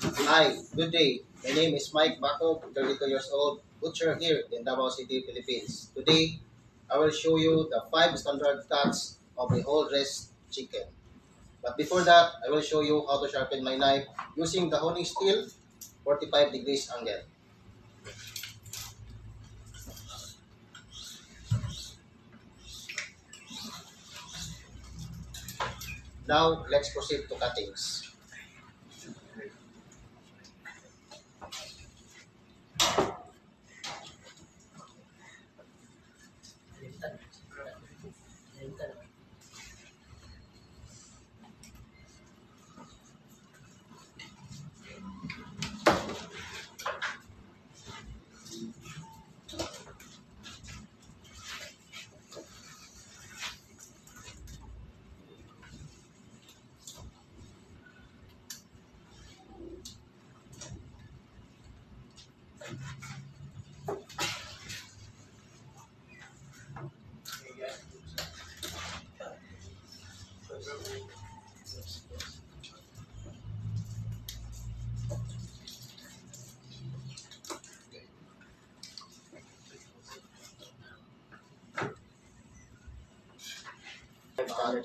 Hi, good day. My name is Mike Bako, 32 years old, butcher here in Davao City, Philippines. Today, I will show you the 5 standard cuts of a whole dressed chicken. But before that, I will show you how to sharpen my knife using the honing steel 45 degrees angle. Now, let's proceed to cuttings.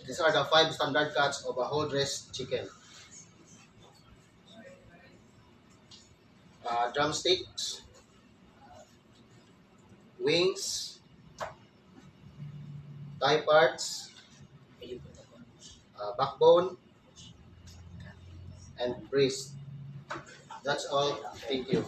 These are the 5 standard cuts of a whole dressed chicken. Drumsticks, wings, thigh parts, backbone, and breast. That's all. Thank you.